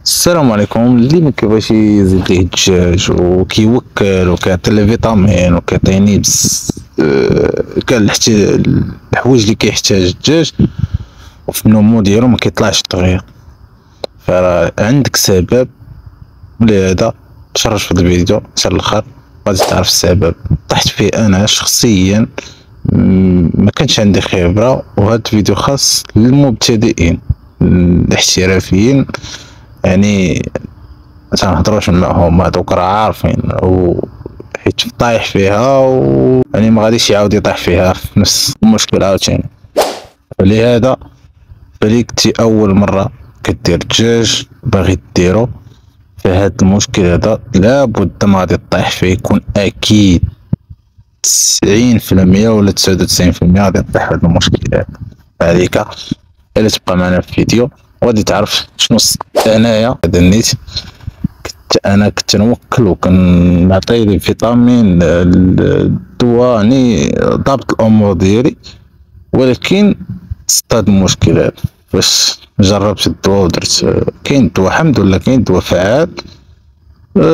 السلام عليكم. اللي ما كيبغيش يزيد ليه الدجاج وكيوكل وكيعطي ليه فيتامين وكيعطيني كاع الحوايج اللي كيحتاج الدجاج وفي النمو ديالو ما كيطلعش دغيا، فراه عندك سبب. لهذا تفرج في الفيديو حتى الاخر غادي تعرف السبب. طحت فيه انا شخصيا، ما كانش عندي خبره، وهذا الفيديو خاص للمبتدئين الاحترافيين. يعني ما تنهضروش معهم هذوك راه عارفين حيت طايح فيها يعني ما غاديش يعاود يطيح فيها في نفس المشكل عاوتاني. فلهذا فليك تي اول مره كدير دجاج باغي ديرو في هذا المشكل هذا، لابد ما غادي تطيح فيه، يكون اكيد 90% ولا 99% غادي تطيح في هذا المشكل هذا. عليك الا تبقى معنا في الفيديو وغادي تعرف شنو انايا هذا النيت. انا كنت نوكل وكنعطي لي فيتامين الدواء، يعني ضابط الامور ديالي، ولكن صطاد المشكل هذا فاش جربت الدواء ودرت. كاين الدواء الحمد لله، كاين دواء فعال،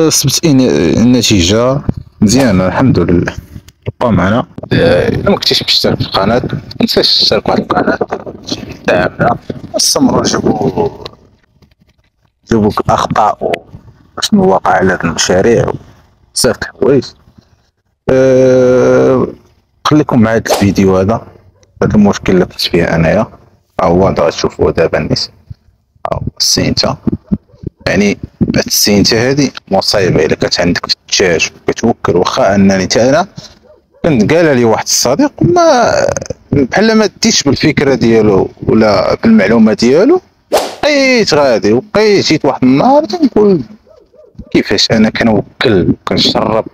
صبت النتيجه مزيانه الحمد لله. بقاو معنا. الا ما كنتيش مشترك في القناه متنساش تشترك في القناه تاعنا، واستمروا جيبوا الاخطاء شنو واقع على هاد المشاريع بزاف د الحوايج. خليكم مع هاد الفيديو هذا. هاد المشكل اللي كنت فيه انايا هو هذا غتشوفوه دابا الناس، هو السينتا. يعني هاد السينتا هادي مصيبه الا كانت عندك في الدجاج كتوكل. واخا انني تا انا كنت قال لي واحد الصديق ما بحال ما ديتش بالفكره ديالو ولا بالمعلومه ديالو، بقيت غادي وبقيت جيت واحد النهار تنقول كيفاش انا كنوكل كنشرب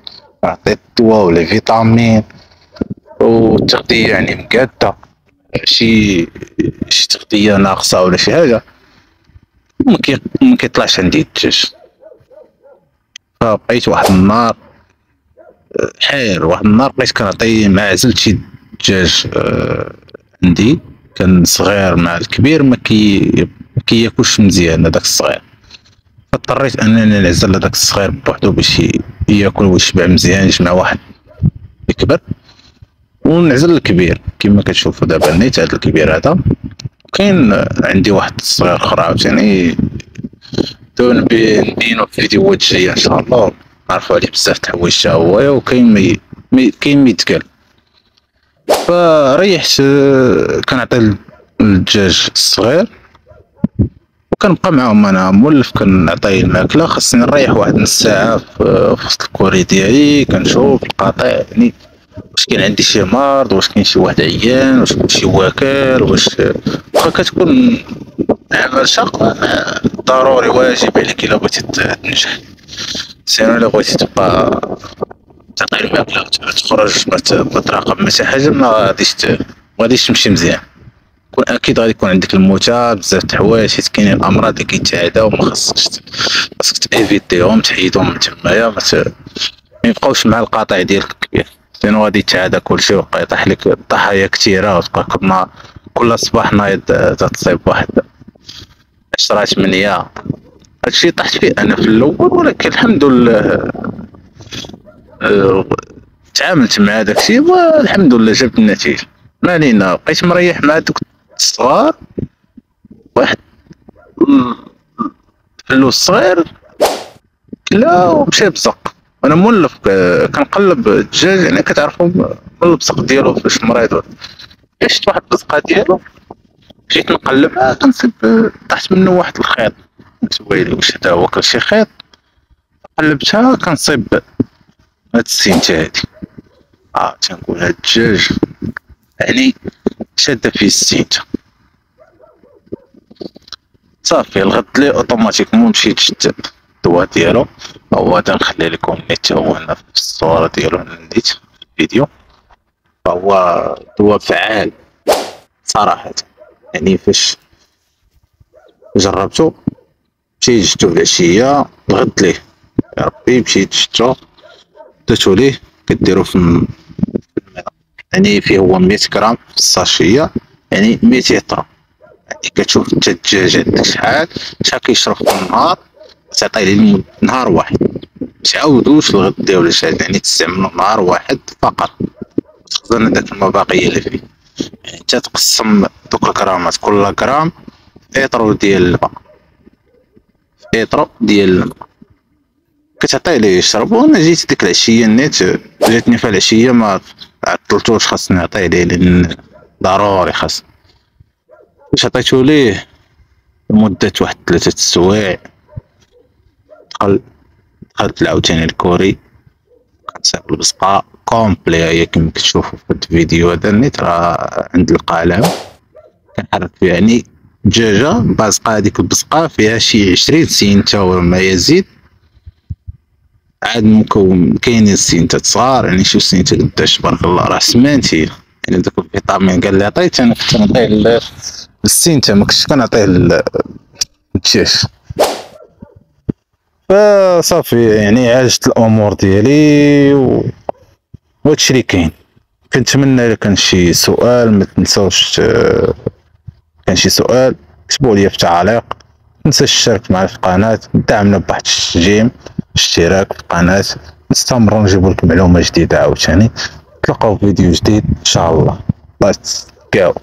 نعطي الدواء ولا فيتامين والتغذيه يعني مقاده، شي تغذيه ناقصه ولا شي حاجه، ما كيطلعش عندي الدجاج. فبقيت واحد النهار حير، واحد النهار بقيت كنعطي مع عزلت شي دجاج عندي كان صغير مع الكبير ما كياكلش مزيان هذاك الصغير، فاضطريت انني نعزل هذاك الصغير بوحدو باش ياكل ويشبع مزيان يجمع واحد يكبر، ونعزل الكبير كما كتشوفوا دابا نيت هذا الكبير هذا. كاين عندي واحد الصغير اخر عاوتاني نبينو في فيديوهات جايه ان شاء الله، نعرفوا عليه بزاف د الحوايج تا هو، وكاين كاين ما يتقال. فريحت كنعطي الدجاج الصغير وكنبقى معاهم، انا مولف كنعطيه الماكله، خاصني نريح واحد نص ساعه في وسط الكوري ديالي كنشوف القطع، يعني واش كاين عندي شي مرض، واش كاين شي واحد عيان، واش كلشي واكل، واش واخا كتكون عمل شاق ضروري واجب عليك الا بغيتي تنجح. سينو الا بغيتي تبقى تعطي الماكله تخرج ما تراقب ما شي حاجه ما غاديش تمشي مزيان. كون اكيد غادي يكون عندك الموتى بزاف د الحوايج، حيت كاينين الامراض اللي كيتعداو وما خاصك تايفيتيهم تحيدهم من تمايا، ما يبقاوش مع القطع ديالك الكبير، لانه غادي يتعادى كلشي ويبقى يطيح لك الضحايا كثيره، وتبقى كل صباح نايض تصيب واحد 10 8. هادشي طحت فيه انا في الاول، ولكن الحمد لله تعاملت مع داكشي والحمد لله جبت النتيجه. ما علينا، بقيت مريح مع دوك الصغار. واحد فلوس صغير كلا ومشى بزق. انا مولف كنقلب الدجاج، يعني كتعرفوا البزق ديالو فاش مريض، شفت واحد البزقه ديالو جيت نقلبها كنصيب طاحت منه واحد الخيط، قلت ويلي واش هذا هو كل شي خيط. قلبتها كنصيب هاد السينتا هادي، تنقول هاد الدجاج يعني شاده فيه السينتا. صافي الغد لي اوتوماتيكمون مشيت شدت الدواء ديالو، هو هذا نخلي لكم النيت هو هنا في الصورة ديالو النيت في الفيديو. فهو دواء فعال صراحة، يعني فاش جربتو مشيت جبتو في العشية الغد ليه يا ربي، مشيت جبتو درتو ليه كديرو في الماء، يعني فيه هو 100 غرام في الساشية، يعني 200 غرام يعني كتشوف انت الدجاج عندك شحال كيشرب في النهار، تعطيه ليه نهار واحد، متعاودوش الغدا ولا شي، يعني تستعملو نهار واحد فقط تخزن هذاك المباقي اللي فيه. يعني انت تقسم دوك الغرامات، كل غرام ايطرو ديال الماء، ايطرو ديال الماء كتعطيه ليه يشرب. وانا جيت ديك العشيه نيت، جاتني في العشيه ما عطلتوش، خاصني نعطيه ليه لان ضروري خاص. واش عطيتو ليه لمدة واحد 3 سوايع، دخلت عاوتاني الكوري، كنصايب البصقة كومبلي هي كيما كتشوفو في الفيديو هذا النيت، راه عند القلم كنحرك فيها. يعني الدجاجة بازقة، هاديك البصقة فيها شي 20 سنتة وما يزيد، عاد مكون كاينين السنتات صغار، يعني شي سنتة قداش تبارك الله راه سمانتي. يعني دوك الفيتامين كاع اللي عطيت انا كنت نعطيه للسنتة، ما كنتش كنعطيه للدجاج. فصافي يعني عالجت الامور ديالي وهادشي اللي كاين. كنتمنى الا كان شي سؤال ما تنساوش، كان شي سؤال كتبوا لي في التعليق. متنساش تشارك معنا في القناة، دعمنا بواحد التشجيم، اشتراك في القناة، نستمروا نجيبوا لكم معلومة جديدة عاوتاني. نتلاقاو في فيديو جديد ان شاء الله. بس كاو.